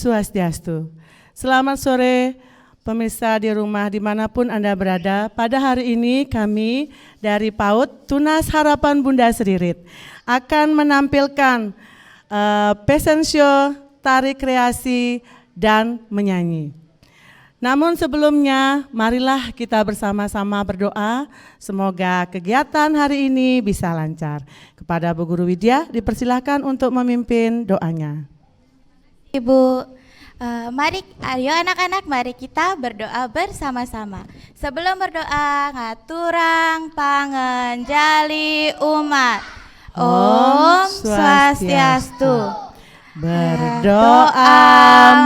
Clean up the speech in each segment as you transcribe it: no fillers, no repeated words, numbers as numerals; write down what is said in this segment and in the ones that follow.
Swastiastu. Selamat sore pemirsa di rumah dimanapun Anda berada. Pada hari ini kami dari PAUD Tunas Harapan Bunda Seririt akan menampilkan fashion show, tari kreasi, dan menyanyi. Namun sebelumnya, marilah kita bersama-sama berdoa, semoga kegiatan hari ini bisa lancar. Kepada Bu Guru Widya, dipersilahkan untuk memimpin doanya. Ibu, ayo anak-anak, mari kita berdoa bersama-sama. Sebelum berdoa, ngaturang pangenjali umat. Om Swastiastu. Berdoa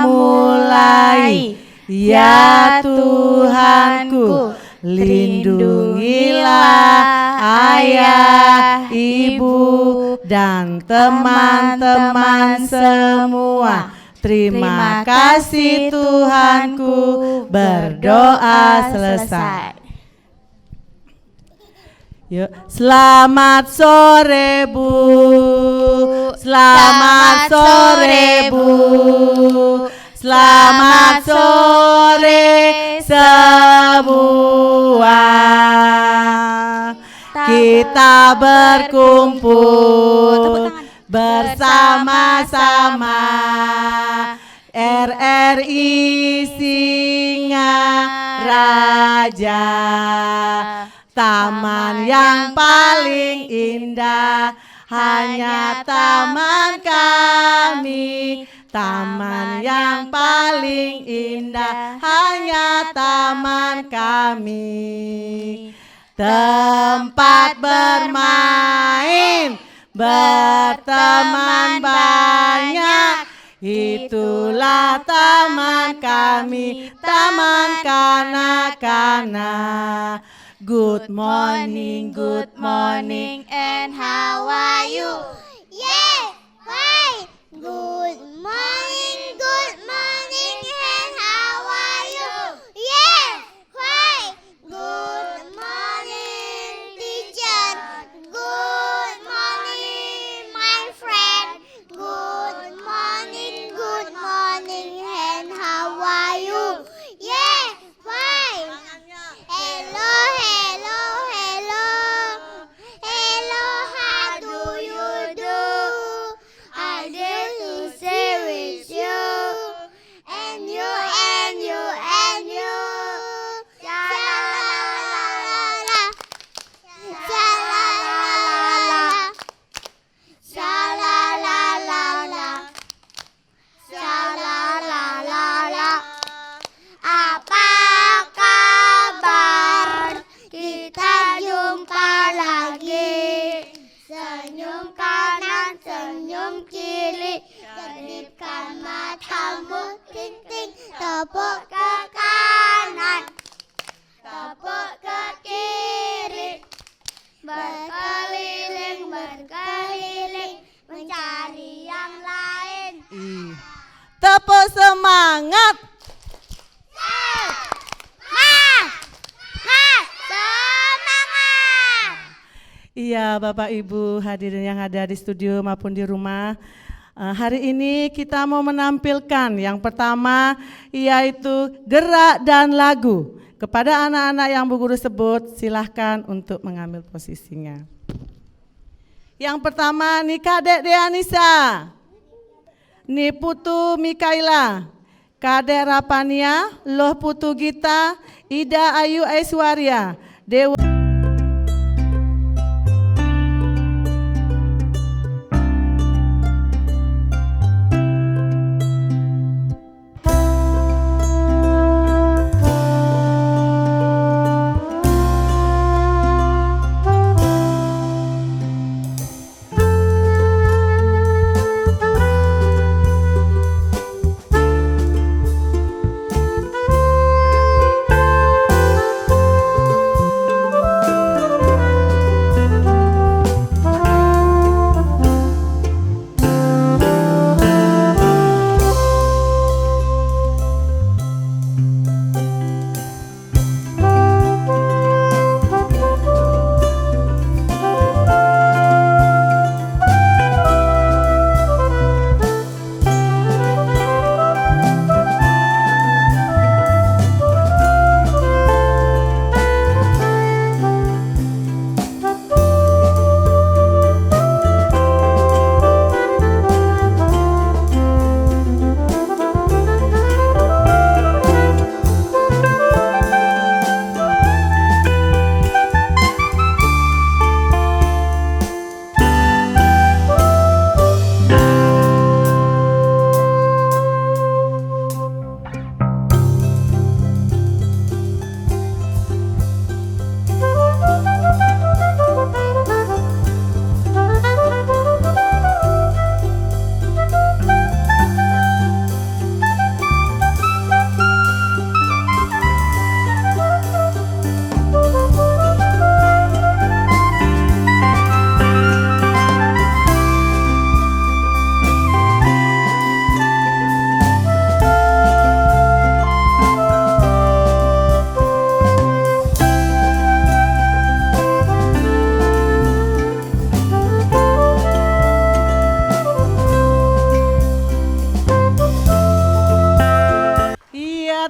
mulai, ya Tuhanku, lindungilah ayah, ibu, dan teman-teman semua. Terima kasih Tuhanku, berdoa selesai. Yuk, selamat sore Bu, selamat sore Bu, selamat sore semua. Kita berkumpul bersama-sama, RRI Singaraja, taman yang paling indah, hanya taman kami. Taman yang paling indah, hanya taman kami. Tempat bermain, berteman banyak, itulah taman kami, taman kanak-kanak. Good morning, and how are you? Yeah, hi. Good morning, and how are you? Yeah, hi. Good morning, teacher. Good morning, my friend. Good morning, and how are you? Yeah, hi. Hello, hello, hello. Hello, how do you do? I dare to say with you. And you, and you, and you. Sha-la-la-la-la. Sha-la-la-la-la. Sha-la-la-la-la. Sha-la-la-la-la. Apa kabar? Kita jumpa lagi. Senyum kanan, senyum kiri. Kedipkan matamu, ting-ting. Tepuk ke kanan, tepuk ke kiri. Berkeliling, berkeliling, mencari yang lain. Tepuk semangat. Iya, Bapak Ibu hadirin yang ada di studio maupun di rumah. Hari ini kita mau menampilkan yang pertama yaitu gerak dan lagu. Kepada anak-anak yang Bu Guru sebut, silahkan untuk mengambil posisinya. Yang pertama nih Kadek Deanisa, nih Putu Mikaela, Kadek Rapania, Loh Putu Gita, Ida Ayu Aiswarya, Dewa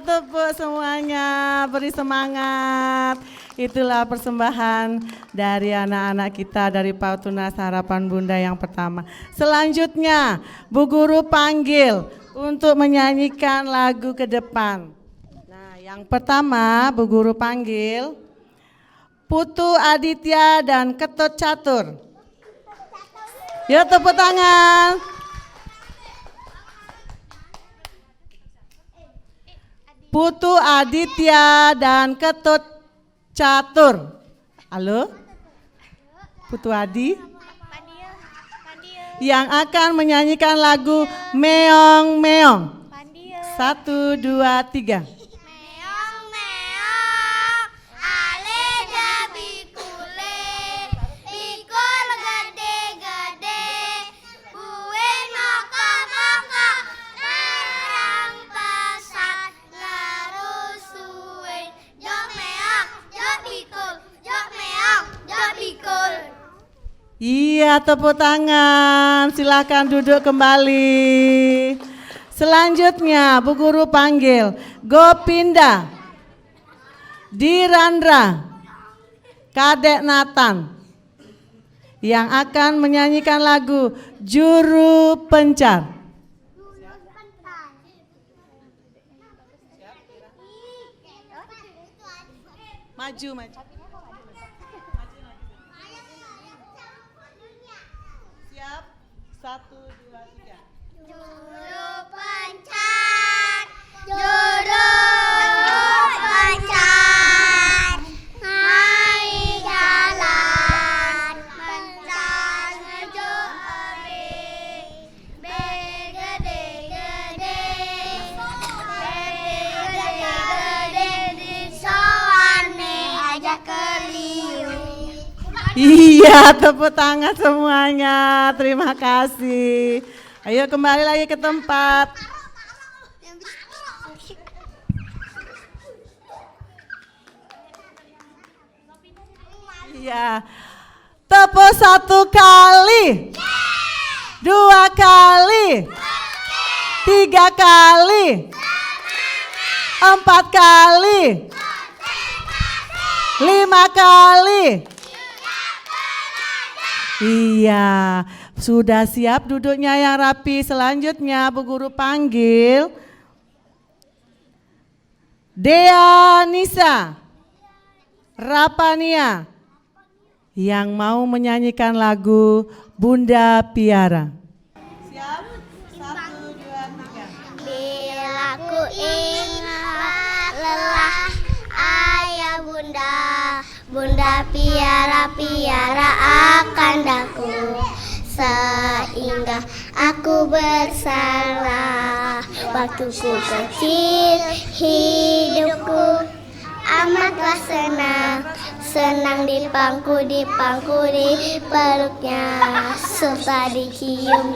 tepuk semuanya, beri semangat. Itulah persembahan dari anak-anak kita dari PAUD Tunas Harapan Bunda yang pertama. Selanjutnya, Bu Guru panggil untuk menyanyikan lagu ke depan. Nah, yang pertama Bu Guru panggil Putu Aditya dan Ketut Catur. Yuk tepuk tangan. Putu Aditya dan Ketut Catur. Halo? Putu Adi? Yang akan menyanyikan lagu Meong Meong. 1, 2, 3. Meong meong, ale da bikule, bikul gede-gede, kue moko-moko, larang pasat, larus suwe, jok meong, jok bikul, jok meong, jok bikul. Iya, tepuk tangan. Silakan duduk kembali. Selanjutnya Bu Guru panggil Gopinda, Dirandra, Kadek Nathan yang akan menyanyikan lagu Juru Pencar. Maju, maju. Siap? 1, 2, 3. Juru pencar, juru pencar, hai jalan pencar menuju ebe, begede-gede, begede-gede, soane aja keliu. Iya, tepuk tangan semuanya. Terima kasih. Ayo kembali lagi ke tempat. Iya. Tepuk 1 kali. 2 kali. 3 kali. 4 kali. 5 kali. Iya, sudah siap duduknya yang rapi. Selanjutnya Bu Guru panggil Dea Nisa Rapania yang mau menyanyikan lagu Bunda Piara. Siap? 1, 2, 3. Bila ku ingat lelah ayah bunda, bunda piara-piara akan daku, sehingga aku bersalah. Waktuku kecil hidupku amatlah senang, senang dipangku di peluknya, serta dicium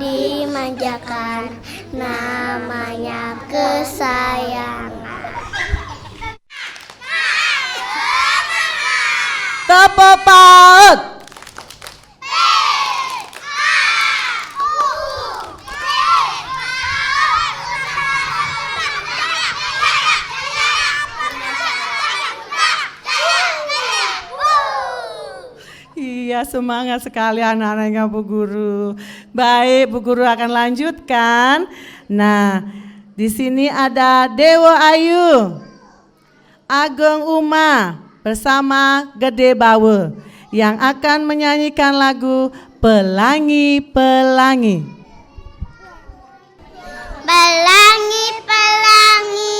dimanjakan, namanya kesayangan. Tepuk PAUD. Iya, semangat sekali anak-anaknya Bu Guru. Baik, Bu Guru akan lanjutkan. Nah, di sini ada Dewa Ayu, Ageng Uma bersama Gede Bawe yang akan menyanyikan lagu Pelangi-Pelangi. Pelangi-pelangi,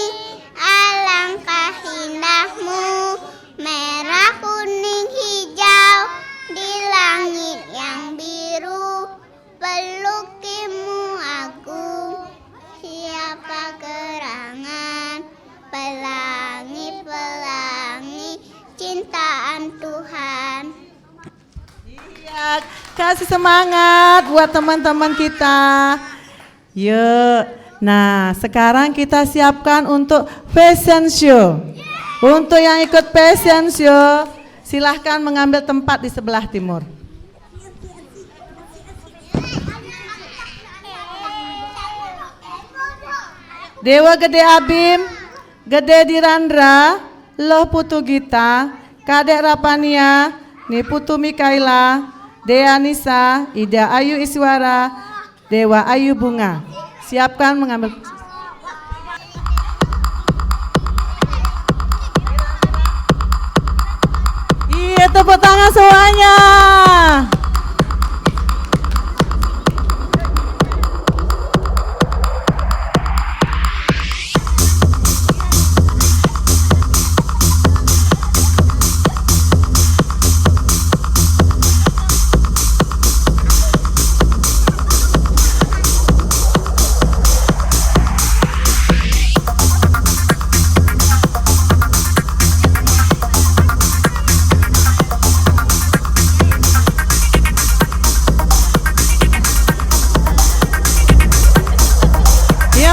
alangkah indahmu, merah, kuning, hijau, di langit yang biru, pelukimu agung, siapa gerangan, pelangi-pelangi, cintaan Tuhan. Iya, kasih semangat buat teman-teman kita. Yuk, nah sekarang kita siapkan untuk fashion show. Untuk yang ikut fashion show, silahkan mengambil tempat di sebelah timur. Dewa Gede Abim, Gede Dirandra, Loh Putu Gita, Kadek Rapania, Ni Putu Mikaela, Dea Nisa, Ida Ayu Iswara, Dewa Ayu Bunga. Siapkan mengambil. Iya, tepuk tangan semuanya.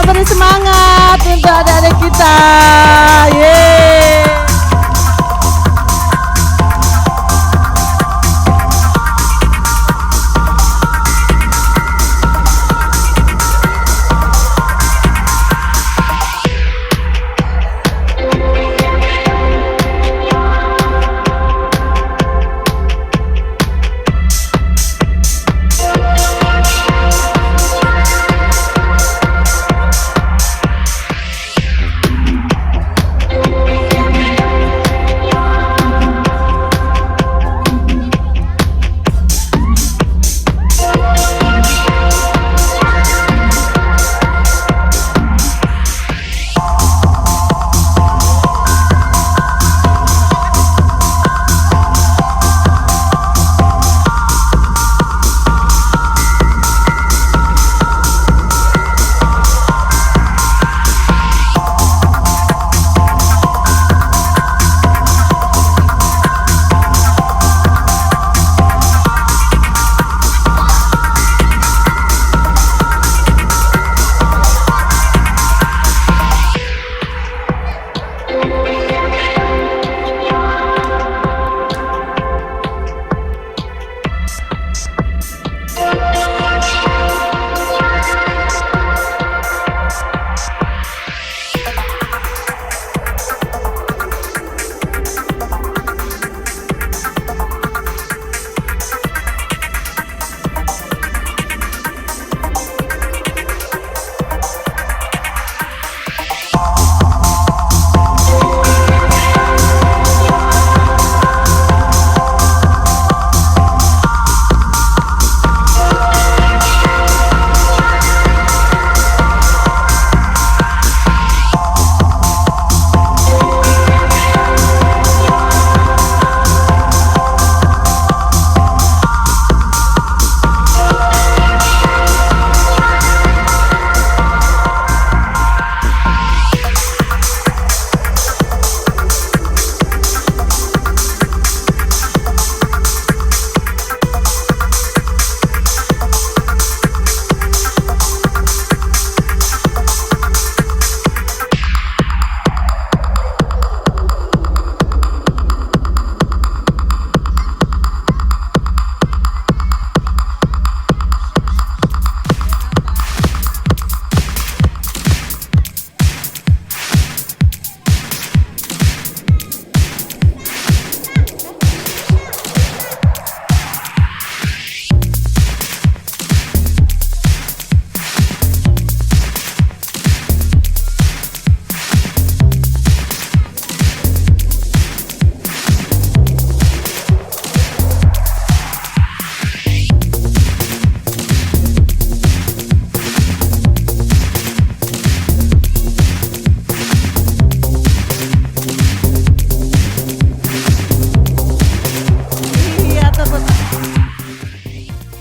Beri semangat untuk adik-adik kita. Yeay.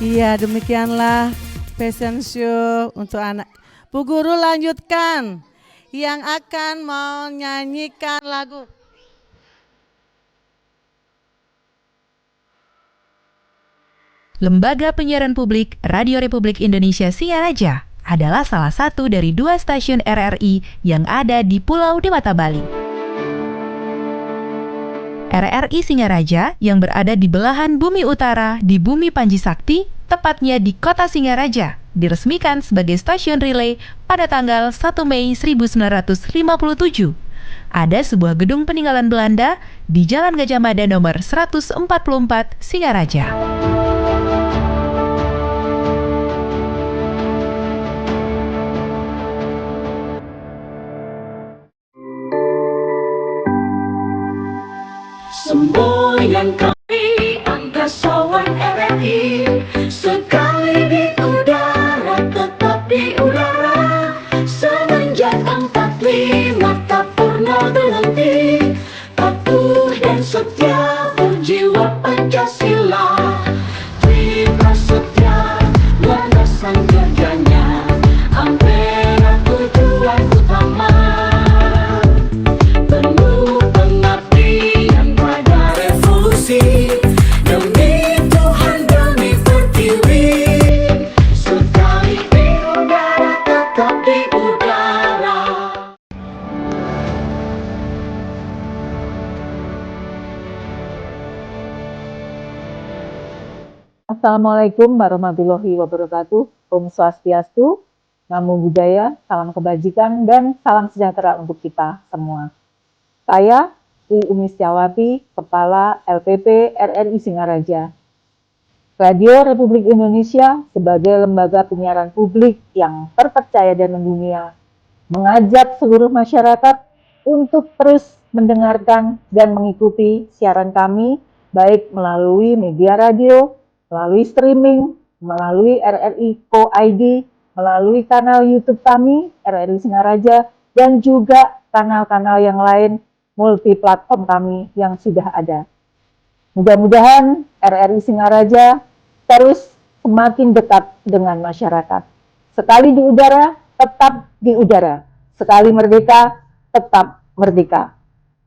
Iya, demikianlah fashion show untuk anak. Bu Guru lanjutkan yang akan menyanyikan lagu. Lembaga Penyiaran Publik Radio Republik Indonesia Singaraja adalah salah satu dari 2 stasiun RRI yang ada di Pulau Dewata, Bali. RRI Singaraja yang berada di belahan bumi utara di Bumi Panji Sakti, tepatnya di Kota Singaraja, diresmikan sebagai stasiun relay pada tanggal 1 Mei 1957. Ada sebuah gedung peninggalan Belanda di Jalan Gajah Mada nomor 144 Singaraja. Semboyan kami angkasawan RRI, sekali di udara tetap di udara. Semenjak 45 tak pernah berhenti, patuh dan setia berjiwa Pancasila. Terima setia landasan kerjanya, Ampera tujuan utama. Penuh pengabdian pada revolusi, demi Tuhan demi pertiwi. Sekali di udara tetap di udara. Assalamualaikum warahmatullahi wabarakatuh. Om Swastiastu, Namo Buddhaya, salam kebajikan dan salam sejahtera untuk kita semua. Saya I Umi Setiawati, Kepala LPP RRI Singaraja. Radio Republik Indonesia sebagai lembaga penyiaran publik yang terpercaya dan mendunia, mengajak seluruh masyarakat untuk terus mendengarkan dan mengikuti siaran kami, baik melalui media radio, melalui streaming, melalui RRI.co.id, melalui kanal YouTube kami, RRI Singaraja, dan juga kanal-kanal yang lain multi-platform kami yang sudah ada. Mudah-mudahan RRI Singaraja terus semakin dekat dengan masyarakat. Sekali di udara, tetap di udara. Sekali merdeka, tetap merdeka.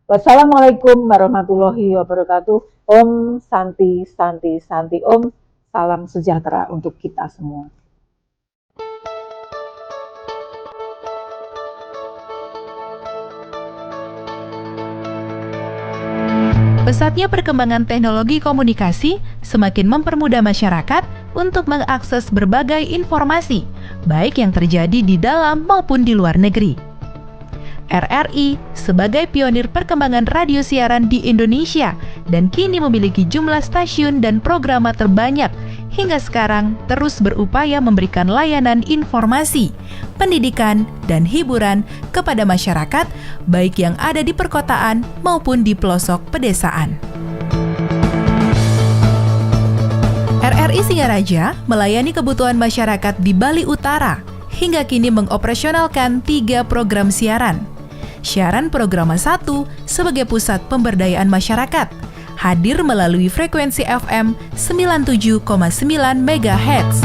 Wassalamualaikum warahmatullahi wabarakatuh. Om Santi Santi Santi Om. Salam sejahtera untuk kita semua. Pesatnya perkembangan teknologi komunikasi semakin mempermudah masyarakat untuk mengakses berbagai informasi, baik yang terjadi di dalam maupun di luar negeri. RRI sebagai pionir perkembangan radio siaran di Indonesia dan kini memiliki jumlah stasiun dan program terbanyak hingga sekarang terus berupaya memberikan layanan informasi, pendidikan, dan hiburan kepada masyarakat baik yang ada di perkotaan maupun di pelosok pedesaan. RRI Singaraja melayani kebutuhan masyarakat di Bali Utara hingga kini mengoperasionalkan 3 program siaran. Siaran Programa 1 sebagai pusat pemberdayaan masyarakat, hadir melalui frekuensi FM 97,9 MHz.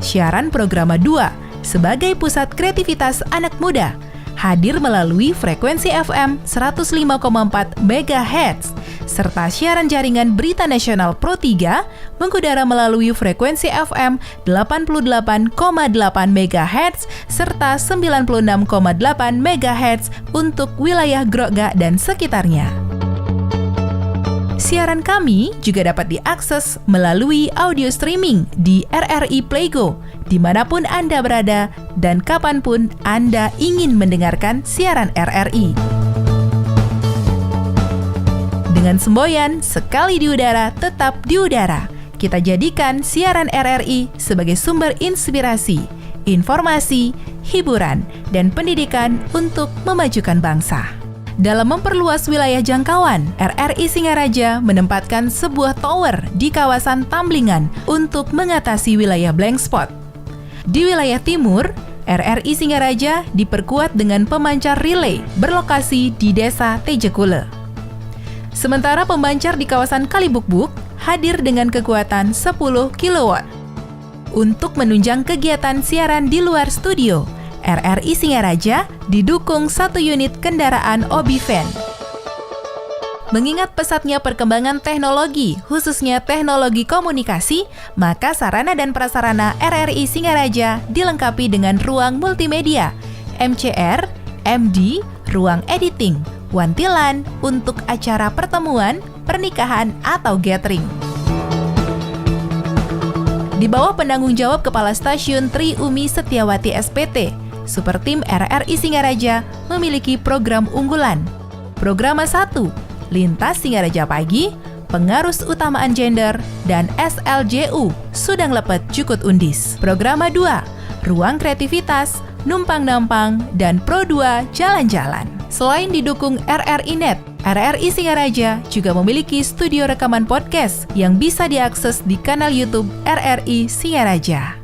Siaran Programa 2 sebagai pusat kreativitas anak muda, hadir melalui frekuensi FM 105,4 MHz, serta siaran jaringan Berita Nasional Pro 3 mengudara melalui frekuensi FM 88,8 MHz serta 96,8 MHz untuk wilayah Grogga dan sekitarnya. Siaran kami juga dapat diakses melalui audio streaming di RRI Playgo, dimanapun Anda berada dan kapanpun Anda ingin mendengarkan siaran RRI. Dengan semboyan, sekali di udara, tetap di udara. Kita jadikan siaran RRI sebagai sumber inspirasi, informasi, hiburan, dan pendidikan untuk memajukan bangsa. Dalam memperluas wilayah jangkauan, RRI Singaraja menempatkan sebuah tower di kawasan Tamblingan untuk mengatasi wilayah blank spot. Di wilayah timur, RRI Singaraja diperkuat dengan pemancar relay berlokasi di Desa Tejekule. Sementara pemancar di kawasan Kalibukbuk hadir dengan kekuatan 10 kW. Untuk menunjang kegiatan siaran di luar studio, RRI Singaraja didukung 1 unit kendaraan Obi Van. Mengingat pesatnya perkembangan teknologi, khususnya teknologi komunikasi, maka sarana dan prasarana RRI Singaraja dilengkapi dengan ruang multimedia, MCR, MD, ruang editing, wantilan untuk acara pertemuan, pernikahan, atau gathering. Di bawah penanggung jawab Kepala Stasiun Tri Umi Setiawati SPT, Super Tim RRI Singaraja memiliki program unggulan. Program 1, Lintas Singaraja Pagi, Pengarus Utamaan Gender, dan SLJU, Sudang Lepet Jukut Undis. Program 2, Ruang Kreativitas, Numpang-Nampang, dan Pro 2 Jalan-Jalan. Selain didukung RRI Net, RRI Singaraja juga memiliki studio rekaman podcast yang bisa diakses di kanal YouTube RRI Singaraja.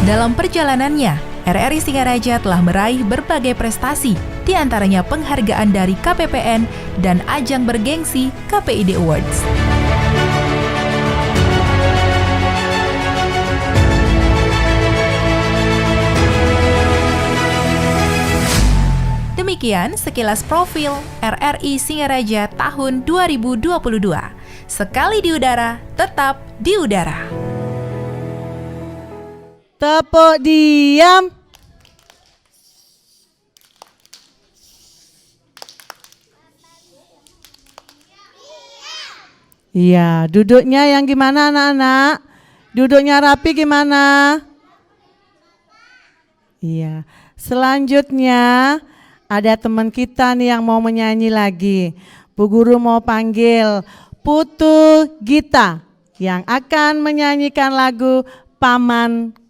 Dalam perjalanannya, RRI Singaraja telah meraih berbagai prestasi, di antaranya penghargaan dari KPPN dan ajang bergengsi KPID Awards. Demikian sekilas profil RRI Singaraja tahun 2022. Sekali di udara, tetap di udara. Tepuk diam. Iya, duduknya yang gimana anak-anak? Duduknya rapi gimana? Iya. Selanjutnya ada teman kita nih yang mau menyanyi lagi. Bu Guru mau panggil Putu Gita yang akan menyanyikan lagu Pamanku.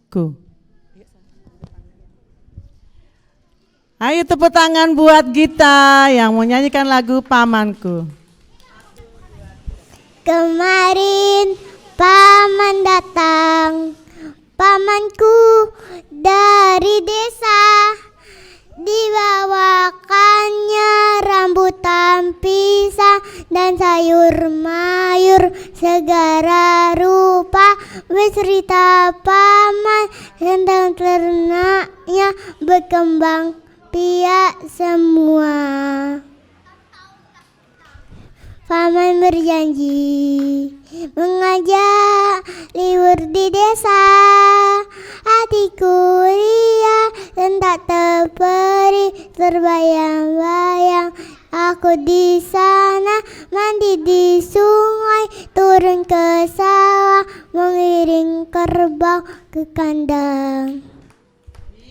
Ayo tepuk tangan buat Gita yang menyanyikan lagu Pamanku. Kemarin paman datang, pamanku dari desa, dibawakannya rambutan pisang dan sayur mayur segala rupa. Bercerita paman tentang ternaknya berkembang biak semua. Paman berjanji mengajak liur di desa. Hatiku riang dan tak terperi, terbayang-bayang. Aku di sana mandi di sungai, turun ke sawah, mengiring kerbau ke kandang.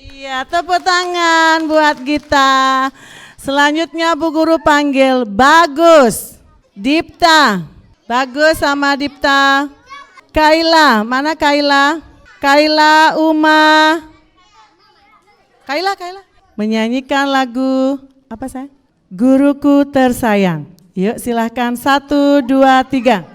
Iya, tepuk tangan buat Gita. Selanjutnya Bu Guru panggil Bagus, Dipta. Bagus sama Dipta. Kaila, mana Kaila? Kaila, Uma. Kaila. Menyanyikan lagu apa saya? Guruku Tersayang. Yuk silahkan 1, 2, 3.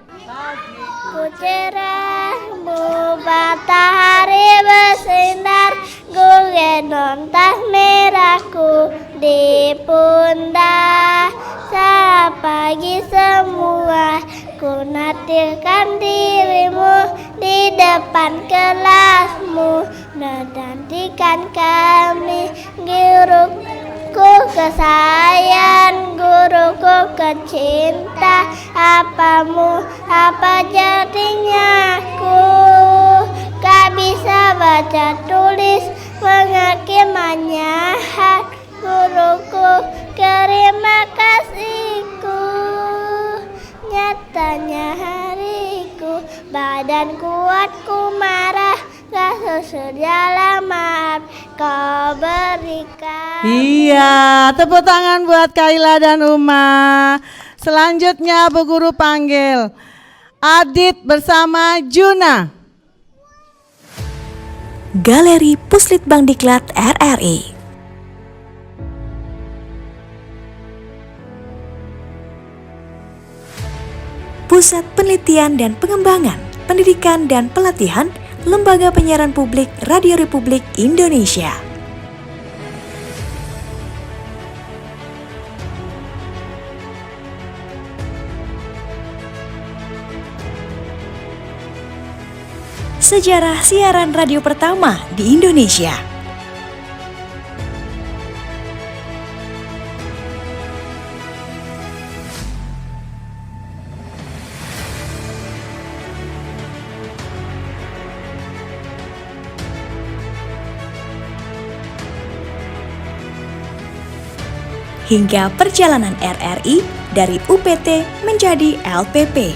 Ku cerahmu matahari bersinar, ku gendong tas merahku di pundak. Saat pagi semua ku nantikan dirimu di depan kelasmu, menantikan kami. Guruku kesayang, guruku kecinta, apa jadinya aku? Gak bisa baca tulis, mengakimannya guruku, terima kasihku. Nyatanya hariku, badan kuatku marah, gak sesudah maaf kau berikan. Iya, tepuk tangan buat Kaila dan Uma. Selanjutnya Bu Guru panggil Adit bersama Juna. Galeri Puslitbangdiklat RRI. Pusat Penelitian dan Pengembangan, Pendidikan dan Pelatihan, Lembaga Penyiaran Publik Radio Republik Indonesia. Sejarah siaran radio pertama di Indonesia. hingga perjalanan RRI dari UPT menjadi LPP.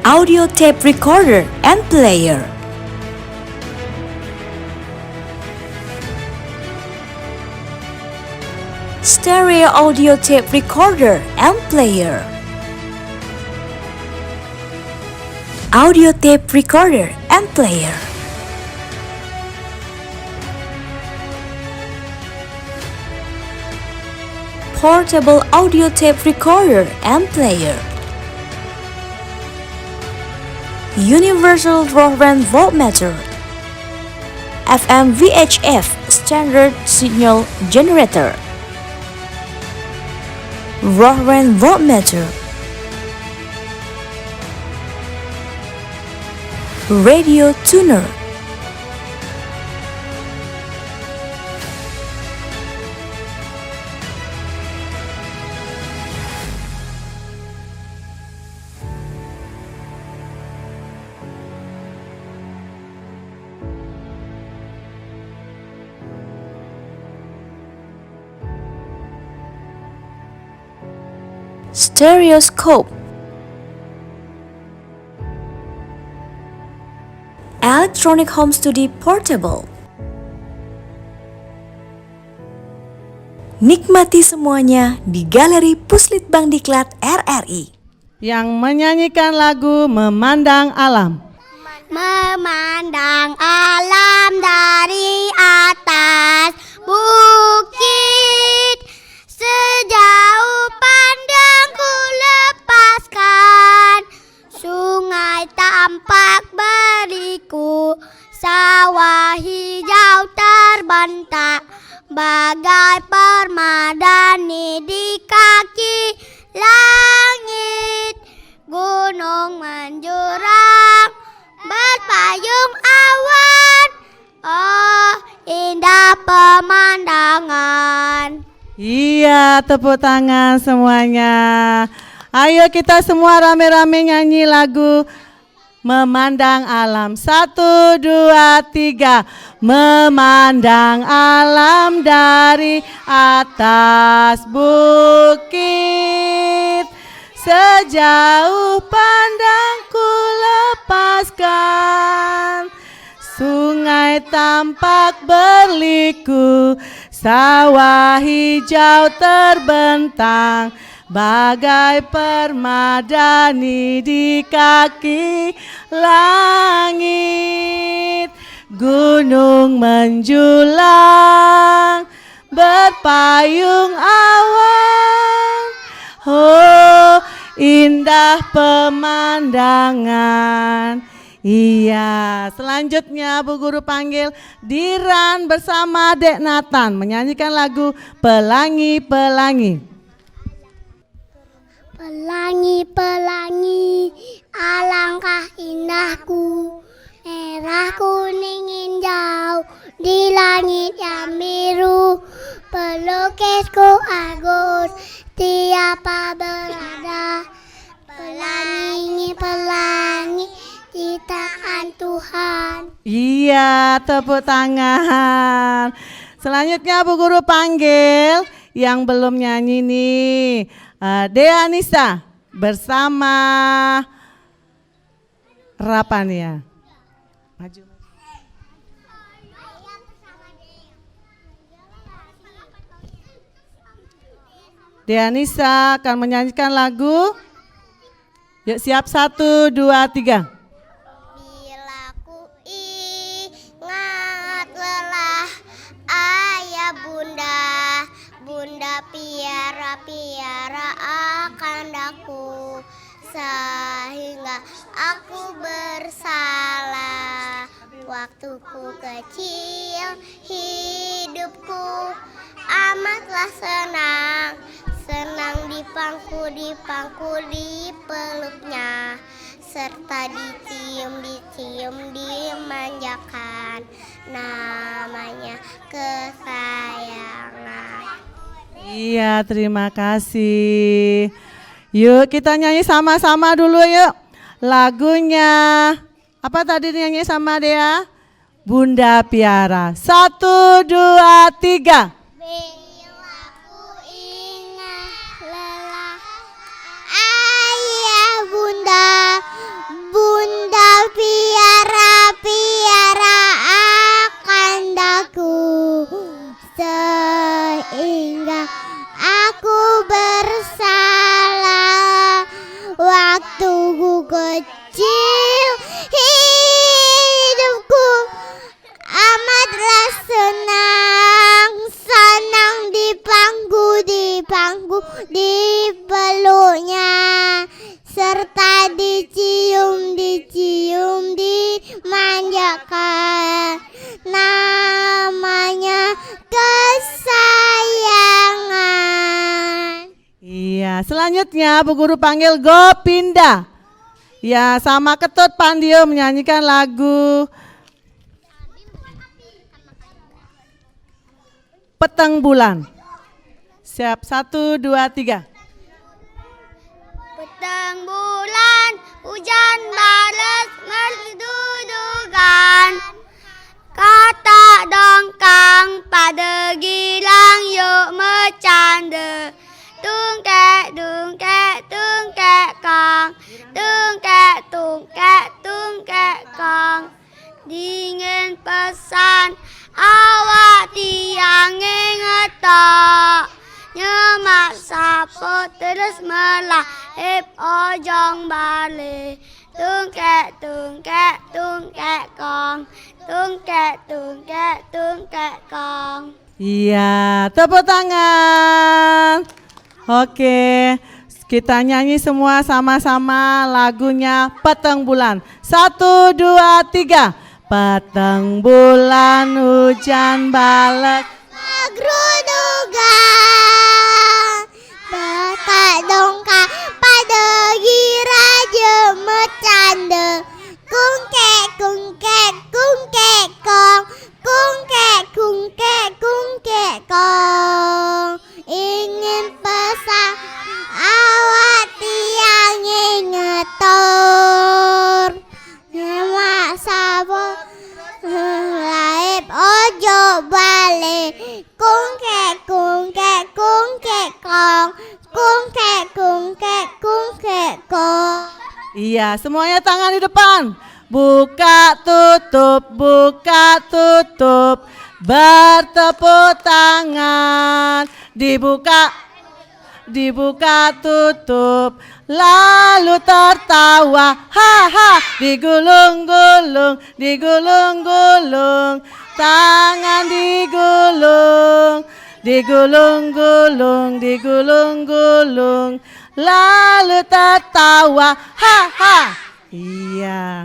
Audio tape recorder and player. Stereo audio tape recorder and player. Audio tape recorder and player. Portable audio tape recorder and player. Universal Rohrend voltmeter. FM VHF standard signal generator. Rohrend voltmeter. Radio tuner. Stereoscope. Electronic home studio portable. Nikmati semuanya di Galeri Puslitbang Diklat RRI. Yang menyanyikan lagu Memandang Alam. Memandang alam dari atas bukit, sejauh pandangku lepaskan, sungai tampak beriku, sawah hijau terbentang bagai permadani di kaki langit. Gunung menjurang berpayung awan, oh indah pemandangan. Iya, tepuk tangan semuanya. Ayo kita semua rame-rame nyanyi lagu Memandang Alam. 1, 2, 3. Memandang alam dari atas bukit, sejauh pandangku lepaskan, sungai tampak berliku, sawah hijau terbentang bagai permadani di kaki langit. Gunung menjulang berpayung awan, oh indah pemandangan. Iya, selanjutnya Bu Guru panggil Diran bersama Dek Nathan menyanyikan lagu Pelangi-Pelangi. Pelangi-pelangi, alangkah indahku, merah kuning hijau di langit yang biru. Pelukisku Agus tiapa berada, pelangi-pelangi ciptaan Tuhan. Iya, tepuk tangan. Selanjutnya Bu Guru panggil yang belum nyanyi nih, Dea Nisa bersama Rapania. Maju. Dea Nisa akan menyanyikan lagu. Yuk siap, 1, 2, 3. Bila ku ingat lelah ayah bunda, bunda piara-piara akan daku, sehingga aku bersalah. Waktuku kecil, hidupku amatlah senang, senang dipangku di peluknya, serta dicium dimanjakan, namanya kesayangan. Iya, terima kasih. Yuk kita nyanyi sama-sama dulu yuk. Lagunya Apa tadi nyanyi sama Dea? Bunda Piara. 1, 2, 3. Bila ku ingat lelah ayah bunda, bunda piara akan daku, sehingga aku bersalah waktu ku kecil. Hidupku amatlah senang, senang dipangku, dipeluknya, serta dicium, dimanjakan. Namanya kesayangan. Iya, selanjutnya Bu Guru panggil Gopinda. Ya, sama Ketut Pandio menyanyikan lagu Petang Bulan. Siap, 1, 2, 3. Petang bulan, hujan balas merdu-dugan, kata dongkang pada gilang yuk bercanda. Tungkek, tungkek, tungkek kong, tungkek, tungkek, tungkek kong. Dingin pesan awak tiang ngetok, nyemak sapo terus melahip ojong balik. Tungkek, tungkek, tungkek kong, tungkek, tungkek, tungkek kong. Iya, tepuk tangan. Oke, kita nyanyi semua sama-sama lagunya Petang Bulan. 1, 2, 3. Petang bulan hujan balet Magrudugan, batak dongkang pada gira jemut canda. Kungkek, kungkek, kungkek kong, kungkek, kungkek, kungkek kong. Ingin pesan awak tiang ngetor, nyemak sabon laip ojo balik. Kungkek, kungkek, kungkek kong, kungkek, kungkek, kungkek kong. Iya, semuanya tangan di depan. Buka tutup, bertepuk tangan. Dibuka, dibuka tutup, lalu tertawa. Ha, digulung-gulung, digulung-gulung. Tangan digulung, digulung-gulung, digulung-gulung. Lalu tertawa, ha. Iya.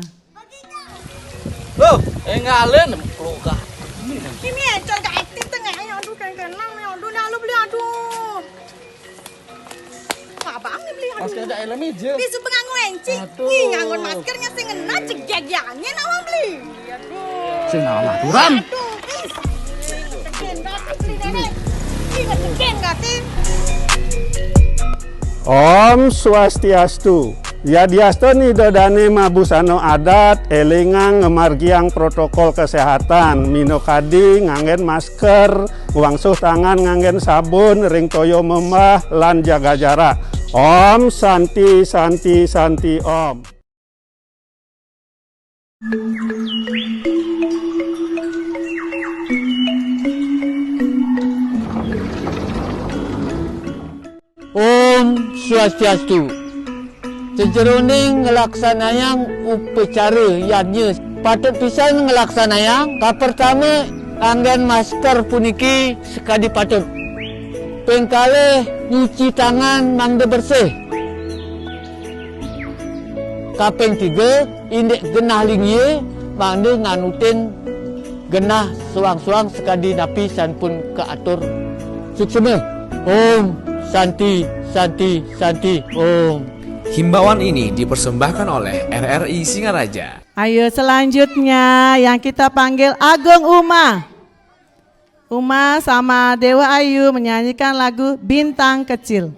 Loh, ngalin pelukah. Kimi encol gak aktif tengah aduh kan aduh lalu beli aduh. Abang ni beli aduh. Masker ada helm je. Bisu pengangun encik. Ni ngangun maskernya sing ngena cegek-cegeknya nak orang beli. Aduh. Sing naon aturan. Aduh, bis. Cegen gratis beli nenek. Ingat cegen gratis. Om Swastiastu. Yadiasto nidodane mabusano adat, elingang ngemargiang protokol kesehatan, minokadi nganggen masker, wangsuh tangan nganggen sabun, ring toyo memah, lan jaga jarak. Om Santi Santi Santi Om. Om Swastiastu. Sejeroning ngelaksanayang upacara yadnya patut pisan ngelaksanayang. Pertama anggen masker puniki sekadi patut. Pengkale nyuci tangan mangde bersih. Kapeng 3 indek genah lingye mangde nganutin genah suang-suang sekadi napi san pun keatur suksema. Om Santi Santi Santi Om. Himbauan ini dipersembahkan oleh RRI Singaraja. Ayo selanjutnya yang kita panggil Agung Uma. Uma sama Dewa Ayu menyanyikan lagu Bintang Kecil.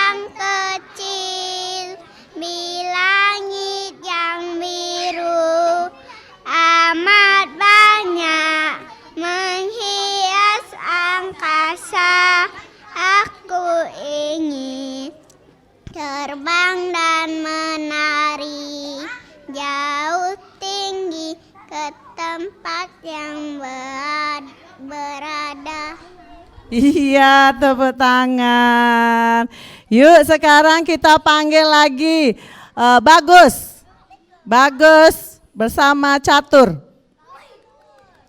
yang kecil, di langit yang biru, amat banyak menghias angkasa. Aku ingin terbang dan menari jauh tinggi ke tempat yang berada. Iya, tepuk tangan. Yuk sekarang kita panggil lagi Bagus. Bagus bersama Catur.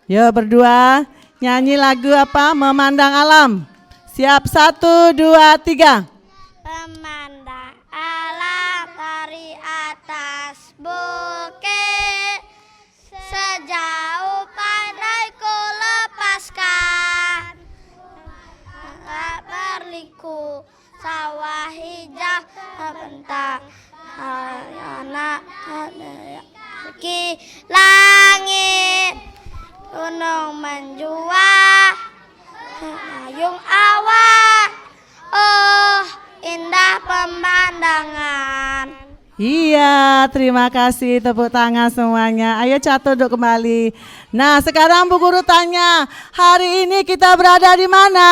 Yuk berdua nyanyi lagu apa? Memandang Alam. Siap, 1, 2, 3. Memandang alam dari atas bukit, sejauh pandai ku lepaskan. Berliku sawah hijau bentak anak langit, gunung menjual layung awan. Oh, indah pemandangan. Iya, terima kasih, tepuk tangan semuanya. Ayo Catur duduk kembali. Nah, sekarang Bu Guru tanya, hari ini kita berada di mana?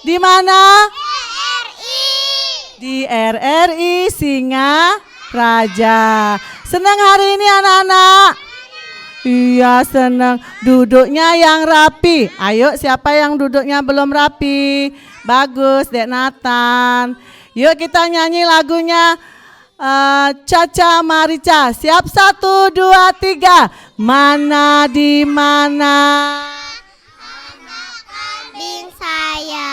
Di mana? Di RRI Singaraja. Senang hari ini anak-anak? Iya, senang. Duduknya yang rapi. Ayo, siapa yang duduknya belum rapi? Bagus, Dek Nathan. Yuk kita nyanyi lagunya Caca Marica. Siap, 1, 2, 3. Mana di mana? Kambing saya,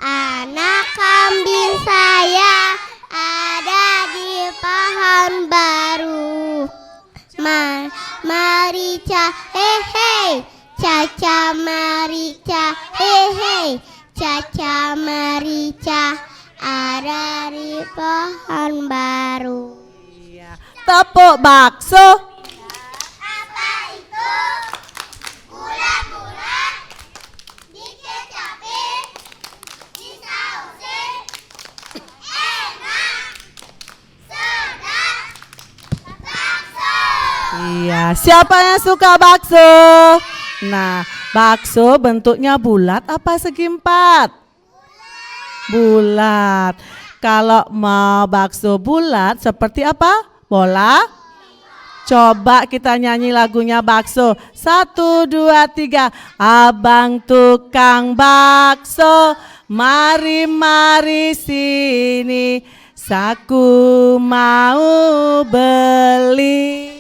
anak kambing saya ada di pohon baru. Marica, hei, Caca Marica, hei, Caca Marica ada di pohon baru. Iya. Tepuk bakso. Apa itu? Bulat-bulat, dikecapin, disausin, enak, sedap, bakso. Iya, siapa yang suka bakso? Nah, bakso bentuknya bulat apa segi empat? Bulat. Kalau mau bakso bulat seperti apa? Bola? Coba kita nyanyi lagunya bakso. 1, 2, 3. Abang tukang bakso, mari sini, saku mau beli.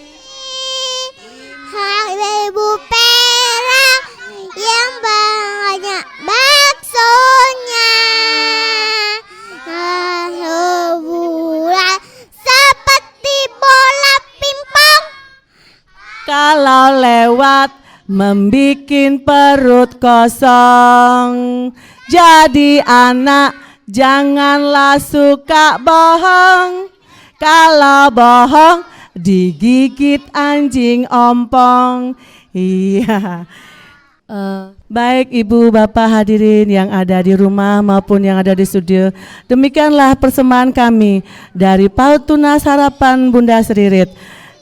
Ibu perak yang banyak baksonya, bulat seperti bola pingpong. Kalau lewat membikin perut kosong, jadi anak janganlah suka bohong. Kalau bohong digigit anjing ompong. Iya. Baik Ibu Bapak hadirin yang ada di rumah maupun yang ada di studio, demikianlah persembahan kami dari PAUD Tunas Harapan Bunda Seririt.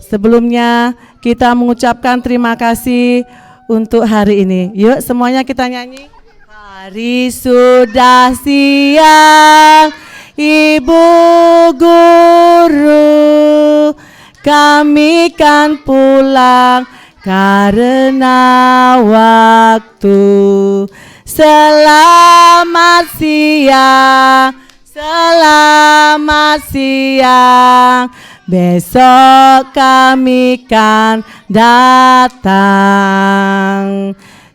Sebelumnya kita mengucapkan terima kasih untuk hari ini. Yuk semuanya kita nyanyi. Hari sudah siang, Ibu Guru, kami kan pulang karena waktu. Selamat siang, besok kami kan datang.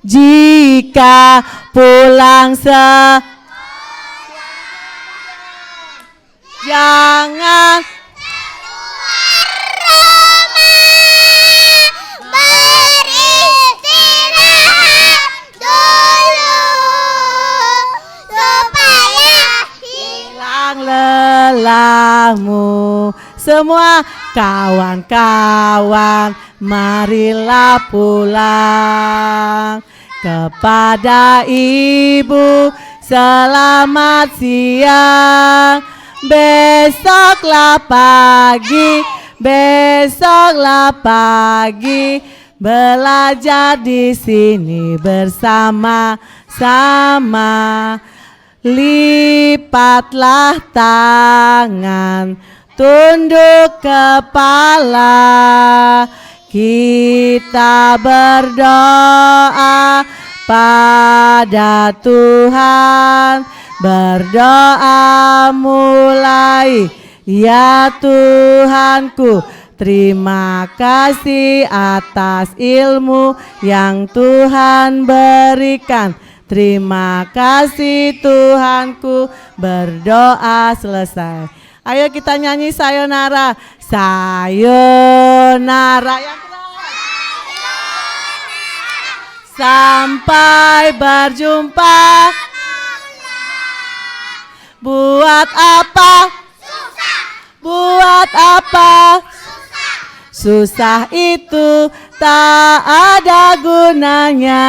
Jika pulang jangan beristirahat dulu supaya hilang lelahmu. Semua kawan-kawan, marilah pulang kepada ibu Selamat siang, besoklah pagi, besoklah pagi, belajar di sini bersama-sama. Lipatlah tangan, tunduk kepala, kita berdoa pada Tuhan. Berdoa mulai, ya Tuhanku, terima kasih atas ilmu yang Tuhan berikan. Terima kasih Tuhanku, berdoa selesai. Ayo kita nyanyi sayonara. Sayonara yang keras. Sampai berjumpa. Buat apa? Buat apa? Susah itu tak ada gunanya.